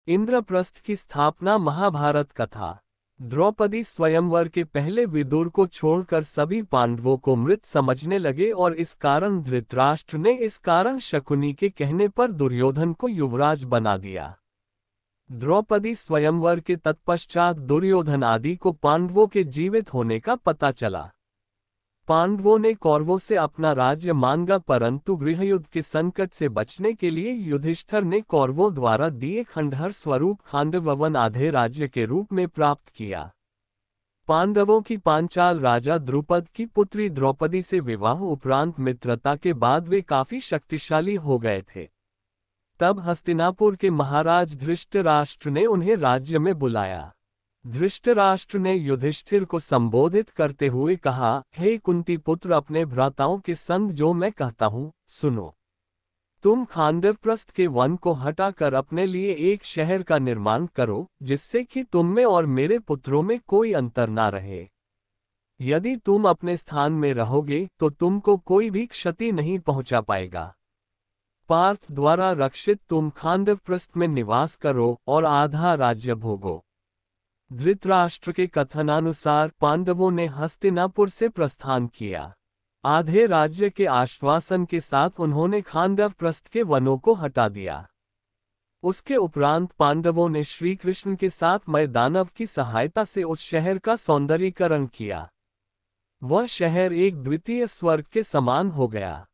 इंद्रप्रस्थ की स्थापना। महाभारत कथा। द्रौपदी स्वयंवर के पहले विदुर को छोड़कर सभी पांडवों को मृत समझने लगे और इस कारण धृतराष्ट्र ने इस कारण शकुनी के कहने पर दुर्योधन को युवराज बना दिया। द्रौपदी स्वयंवर के तत्पश्चात दुर्योधन आदि को पांडवों के जीवित होने का पता चला। पांडवों ने कौरवों से अपना राज्य मांगा, परंतु गृहयुद्ध के संकट से बचने के लिए युधिष्ठिर ने कौरवों द्वारा दिए खंडहर स्वरूप खांडववन आधे राज्य के रूप में प्राप्त किया। पांडवों की पांचाल राजा द्रुपद की पुत्री द्रौपदी से विवाह उपरांत मित्रता के बाद वे काफी शक्तिशाली हो गए थे। तब हस्तिनापुर के महाराज धृतराष्ट्र ने उन्हें राज्य में बुलाया। धृतराष्ट्र ने युधिष्ठिर को संबोधित करते हुए कहा, हे कुंती पुत्र, अपने भ्राताओं के संग जो मैं कहता हूँ सुनो। तुम खांडवप्रस्थ के वन को हटाकर अपने लिए एक शहर का निर्माण करो, जिससे कि तुम में और मेरे पुत्रों में कोई अंतर ना रहे। यदि तुम अपने स्थान में रहोगे तो तुमको कोई भी क्षति नहीं पहुंचा पाएगा। पार्थ द्वारा रक्षित तुम खांडवप्रस्थ में निवास करो और आधा राज्य भोगो। धृतराष्ट्र के कथनानुसार पांडवों ने हस्तिनापुर से प्रस्थान किया। आधे राज्य के आश्वासन के साथ उन्होंने खांडवप्रस्थ के वनों को हटा दिया। उसके उपरांत पांडवों ने श्री कृष्ण के साथ मैदानव की सहायता से उस शहर का सौंदर्यीकरण किया। वह शहर एक द्वितीय स्वर्ग के समान हो गया।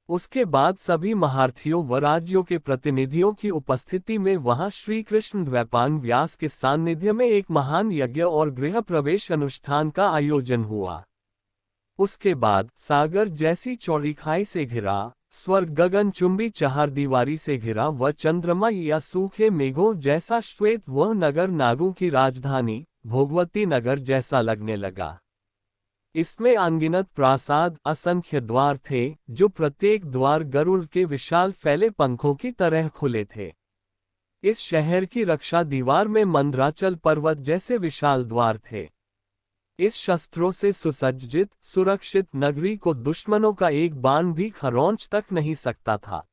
उसके बाद सभी महारथियों व राज्यों के प्रतिनिधियों की उपस्थिति में वहां श्री कृष्ण द्वैपायन व्यास के सान्निध्य में एक महान यज्ञ और गृह प्रवेश अनुष्ठान का आयोजन हुआ। उसके बाद सागर जैसी चौड़ी खाई से घिरा, स्वर्ग गगन चुंबी चहारदीवारी से घिरा व चंद्रमा या सूखे मेघों जैसा श्वेत वह नगर नागों की राजधानी भोगवती नगर जैसा लगने लगा। इसमें अनगिनत प्रासाद, असंख्य द्वार थे, जो प्रत्येक द्वार गरुड़ के विशाल फैले पंखों की तरह खुले थे। इस शहर की रक्षा दीवार में मंदराचल पर्वत जैसे विशाल द्वार थे। इस शस्त्रों से सुसज्जित सुरक्षित नगरी को दुश्मनों का एक बाण भी खरोंच तक नहीं सकता था।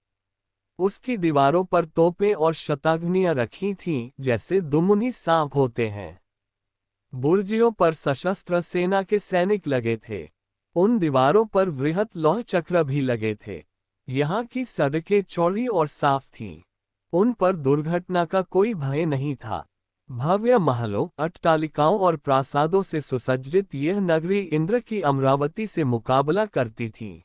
उसकी दीवारों पर तोपें और शताग्नियां रखी थीं, जैसे दुमुनि सांप होते हैं। बुर्जियों पर सशस्त्र सेना के सैनिक लगे थे। उन दीवारों पर वृहत लौह चक्र भी लगे थे। यहाँ की सड़कें चौड़ी और साफ थीं। उन पर दुर्घटना का कोई भय नहीं था। भव्य महलों, अट्टालिकाओं और प्रासादों से सुसज्जित यह नगरी इंद्र की अमरावती से मुकाबला करती थी।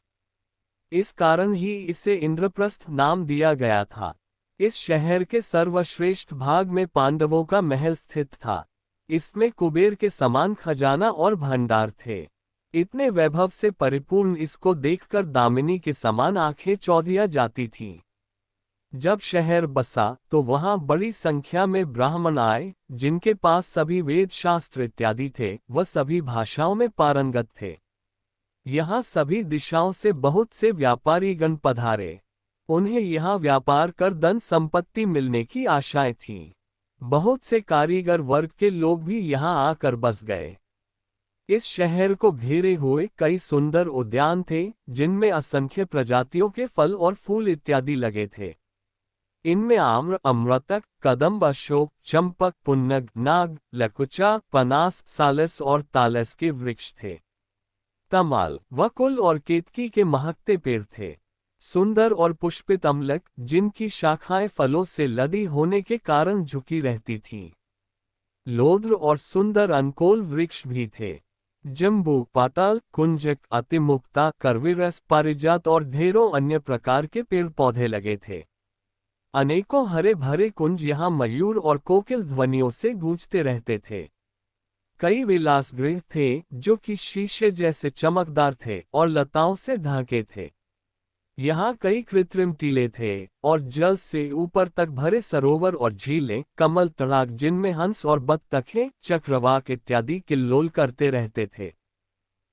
इस कारण ही इसे इंद्रप्रस्थ नाम दिया गया था। इस शहर के सर्वश्रेष्ठ भाग में पांडवों का महल स्थित था। इसमें कुबेर के समान खजाना और भंडार थे। इतने वैभव से परिपूर्ण इसको देखकर दामिनी के समान आंखें चौंधिया जाती थीं। जब शहर बसा तो वहां बड़ी संख्या में ब्राह्मण आए, जिनके पास सभी वेद शास्त्र इत्यादि थे, वह सभी भाषाओं में पारंगत थे। यहाँ सभी दिशाओं से बहुत से व्यापारीगण पधारे। उन्हें यहाँ व्यापार कर धन संपत्ति मिलने की आशाएं थीं। बहुत से कारीगर वर्ग के लोग भी यहाँ आकर बस गए। इस शहर को घेरे हुए कई सुंदर उद्यान थे, जिनमें असंख्य प्रजातियों के फल और फूल इत्यादि लगे थे। इनमें आम्र, अमृतक, कदम्ब, अशोक, चंपक, पुन्नग, नाग, लकुचा, पनास, सालस और तालस के वृक्ष थे। तमाल, वकुल और केतकी के महकते पेड़ थे। सुंदर और पुष्पित अमलक, जिनकी शाखाएं फलों से लदी होने के कारण झुकी रहती थीं। लोद्र और सुंदर अनकोल वृक्ष भी थे। जम्बू, पाताल, कुंजक, अतिमुक्ता, करविरस, पारिजात और ढेरों अन्य प्रकार के पेड़ पौधे लगे थे। अनेकों हरे भरे कुंज यहाँ मयूर और कोकिल ध्वनियों से गूंजते रहते थे। कई विलासगृह थे, जो कि शीशे जैसे चमकदार थे और लताओं से ढके थे। यहाँ कई कृत्रिम टीले थे और जल से ऊपर तक भरे सरोवर और झीलें, कमल तड़ाक जिनमें हंस और बत्तखें, चक्रवाक इत्यादि किल्लोल करते रहते थे।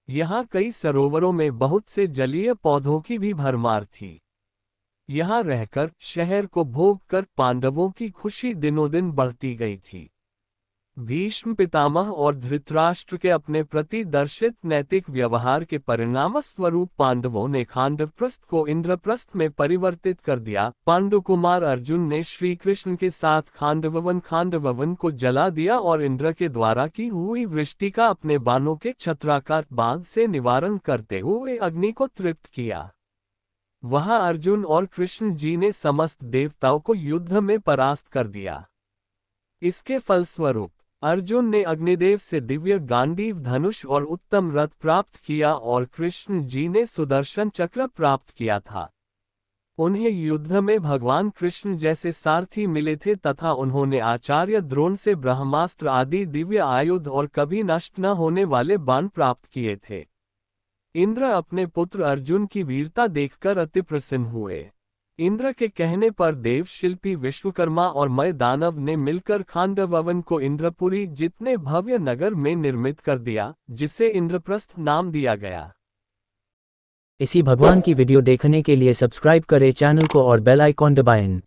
यहाँ कई सरोवरों में बहुत से जलीय पौधों की भी भरमार थी। यहाँ रहकर शहर को भोग कर पांडवों की खुशी दिनों दिन बढ़ती गई थी। भीष्म पितामह और धृतराष्ट्र के अपने प्रति दर्शित नैतिक व्यवहार के परिणामस्वरूप पांडवों ने खांडवप्रस्थ को इंद्रप्रस्थ में परिवर्तित कर दिया। पांडुकुमार अर्जुन ने श्री कृष्ण के साथ खांडववन को जला दिया और इंद्र के द्वारा की हुई वृष्टि का अपने बाणों के छत्राकार बाण से निवारण करते हुए अग्नि को तृप्त किया। वहां अर्जुन और कृष्ण जी ने समस्त देवताओं को युद्ध में परास्त कर दिया। इसके फलस्वरूप अर्जुन ने अग्निदेव से दिव्य गांडीव धनुष और उत्तम रथ प्राप्त किया और कृष्ण जी ने सुदर्शन चक्र प्राप्त किया था। उन्हें युद्ध में भगवान कृष्ण जैसे सारथी मिले थे तथा उन्होंने आचार्य द्रोण से ब्रह्मास्त्र आदि दिव्य आयुध और कभी नष्ट न होने वाले बाण प्राप्त किए थे। इंद्र अपने पुत्र अर्जुन की वीरता देखकर अति प्रसन्न हुए। इंद्र के कहने पर देव शिल्पी विश्वकर्मा और मय दानव ने मिलकर खांडववन को इंद्रपुरी जितने भव्य नगर में निर्मित कर दिया, जिसे इंद्रप्रस्थ नाम दिया गया। इसी भगवान की वीडियो देखने के लिए सब्सक्राइब करें चैनल को और बेल आइकॉन दबाएं।